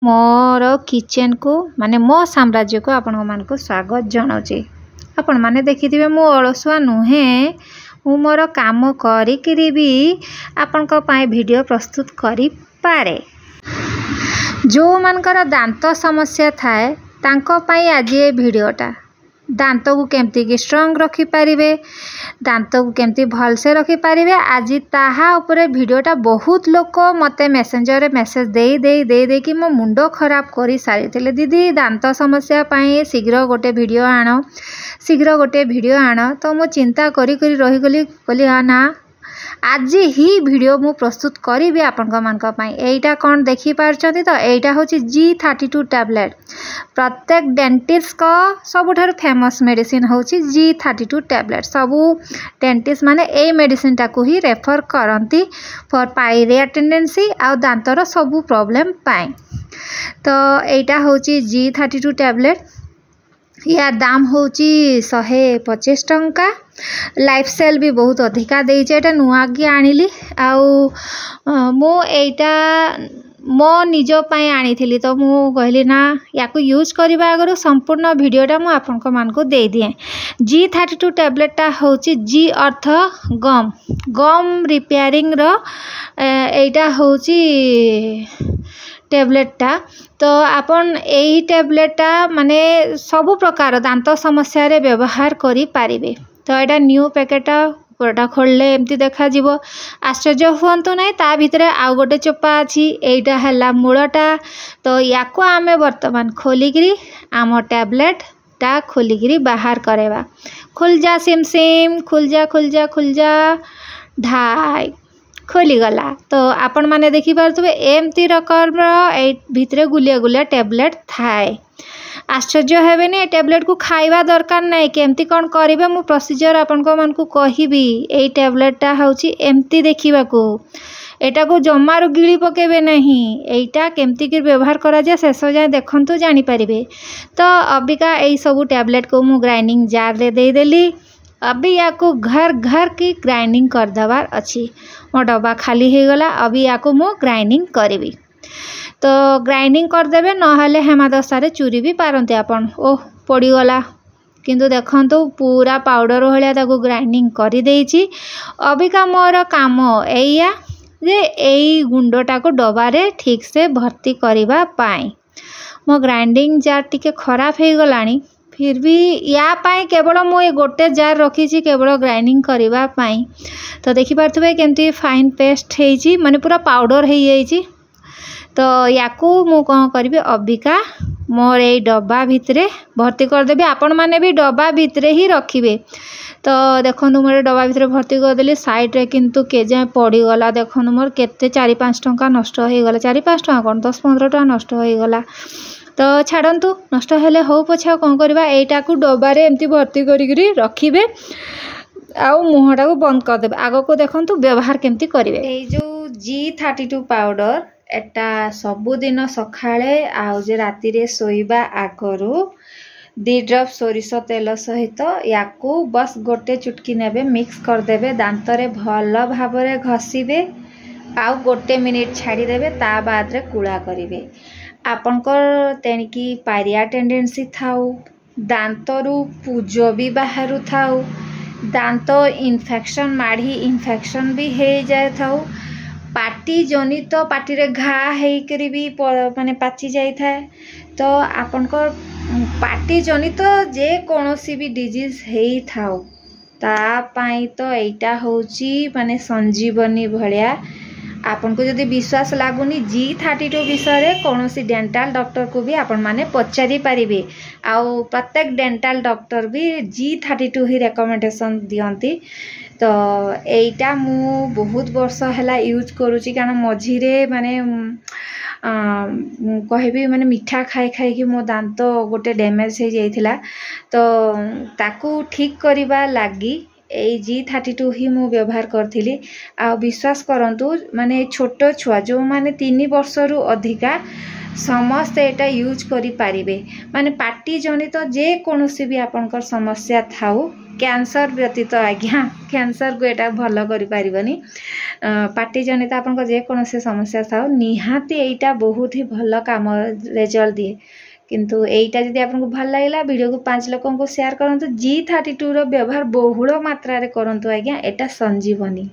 मोर kitchen को माने मो साम्राज्य को आपण मानक स्वागत जनाऊँचे। आपण माने देखिथिबे मु अलसुआ नुहे, मु मोर काम करिकिरी भी आपनक पाए वीडियो प्रस्तुत करि पारे। जो मानकर दांत समस्या थाए तांको पाई आज ये वीडियोटा दांत को केमती कि स्ट्रंग रखी पारिबे, दांत को केमती भल से रखी पारिबे, आज ताहा उपरे वीडियोटा बहुत लोक मते मेसेंजर रे मेसेज दे कि मो मुंडो खराब करी सारी थिले। दीदी दांत समस्या पाई शीघ्र गोटे वीडियो आण, शीघ्र गोटे वीडियो आण। तो मो चिंता करी करी रही गली बोली हाँ ना आज ही वीडियो मु प्रस्तुत करी आपण मानक पाई। एटा कौन देखि पारछंती तो एटा होची G32 टैबलेट। प्रत्येक डेंटिस्ट को सबुठार फेमस मेडिसिन होची G32 टैबलेट। सबू डेंटिस्ट माने ए मेडिसिन टाकू ही रेफर करंती फॉर पायरिया टेंडेंसी आ दांतर सबू प्रॉब्लम पाए। तो एटा होची G32 टैबलेट। यार दाम होची 125 टंका। लाइफ सेल भी बहुत अधिका देइचे। एटा नुआगी आनिली आउ मो एटा मो निजो पाई आनी तो मु कहली ना याकू यूज करबा आगर संपूर्ण वीडियोटा मु आपन को मान को दे दिए। G32 टैबलेटटा होची G अर्थ गम, गम रिपेयरिंग रो एटा होची टैबलेटटा। तो आपन एही टैबलेटटा माने सबु प्रकार दांत समस्या रे व्यवहार करि पारिबे। तो एटा न्यू पैकेटा पुराटा खोलले एमती देखा जीवो। आश्चर्य हुअंतु नहीं, ता भितरे आउ गोटे चोपा अछि। एटा हला मूलटा। तो याको आमे वर्तमान खोलिगिरी आम टैबलेट ता खोलिगिरी बाहर करेबा। खुल जा सिम सिम, खुल जा खुल जा खुल जा, ढाई खोली गला। तो आपण माने देखि पारथुबे एमती रकम ए भितरे गुलिया गुलिया टैबलेट थाए। आश्चर्य हेबेनी, ए टैबलेट को खाइबा दरकार नहीं। केमती कौन करिवे मु प्रोसीजर आपन को मान को कहिबी। ए टैबलेटटा होची एमती देखिबा को, एटा को जमारो गिली पकेबे नहीं। एटा केमती कि व्यवहार करा जाय शेष जाय देखंतु जानि परिबे। तो अबिका एई सब टैबलेट को मु ग्राइंडिंग जार रे दे देली। अभी याको घर घर की ग्राइंडिंग कर दबार अच्छी। मो डब्बा खाली हो गला। अभी याको मु ग्राइंडिंग करी। तो ग्राइंडिंग करदेवे नहले हेमादस्तारे चूरी भी पारंती आपन। ओह पड़ीगला किंतु देखंतु पूरा पाउडर भलिया ताको ग्राइंडिंग करी देइची। अबिका मोर काम एया जे एई गुंडटा को डब्बा रे ठीक से भर्ती करिबा पाई। मो ग्राइंडिंग जार टिके खराब हो गलानी, फिर भी या पाई केवल मु ए गोटे जार रखी केवल ग्राइंडिंग करबा पाई। तो देखि पारथुबे केमती फाइन पेस्ट हेइची, माने पूरा पाउडर हेइ जाइची। तो याकू मु कौन करी अबिका मोर ए डब्बा भितरे भर्ती करदेबी। आपण माने भी डब्बा भितरे ही रखिबे। तो देखनु मोर डब्बा भितरे भर्ती करदेली। साइड रे किंतु के जाय पड़ी गला। देखनु मोर केते 4-5 टंका नष्ट हो गला। 4-5 टंका कोन 10-15 टंका नष्ट हो गला। तो छाड़ंतु नष्ट हेले हो पछा कौन करबा, एटा को डब्बा रे एमती भर्ती करी रखिबे आउ मुहटा को बंद कर देबे। आगो को देखंतु व्यवहार केमती करिवे। ए जो G32 पाउडर एटा सबुदिन सखाळे आउ जे राती रे सोइबा आगरु 2 ड्रॉप सोरिष तेल सहित याकू बस गोटे चुटकी नेबे, मिक्स कर देबे, दांत रे भल भाबरे घसीबे आउ गोटे मिनिट छाड़ी देबे। ता बाद रे कुळा करिवे। आपनकर तेणिकी पायरिया टेंडेंसी थाउ, दांतरू पूज भी बाहरु थाउ, दांत इन्फेक्शन माढ़ी इन्फेक्शन भी हो जाए थाउ, पाटी जनित पाटी रे घा हेकरी भी माने पाची जाई थाए। तो आपनकर पाटी जनित जे कोनोसी भी डिजीज हेई थाउ ता पाई तो एटा होची माने संजीवनी भलिया। आपन को जदि विश्वास लागुनी G32 विषय रे कोनोसी डेंटल डॉक्टर को भी आपण माने पचारि पारिबे। आउ प्रत्येक डेंटल डॉक्टर भी G32 ही रेकमेंडेशन दियंती। तो एटा मु बहुत वर्ष हला यूज करूची, कारण मझिरे माने कहबी माने मिठा खाई खाई कि मो दांत गोटे डैमेज हो जाइथिला। तो ताकू ठीक करिबा लागी ए G32 ही मु व्यवहार करथिली। आ विश्वास करंतु माने छोट छुआ जो माने 3 वर्ष रु अधिका समस्त एटा यूज करि पारिबे। माने पाटी जनित जे कोनोसी भी आपनकर समस्या थाउ कैंसर व्यतीत आज्ञा कैंसर को एटा भल करि पारिबनी पार्टी जनित आपन जेकोसी समस्या था निहाती एटा बहुत ही भल काम रिजल्ट दिए किंतु एटा जदि आपको भल लागला वीडियो को 5 लोगों को शेयर करंतु G32 रो व्यवहार बहुल मात्रा रे करंतु आज्ञा एटा संजीवनी।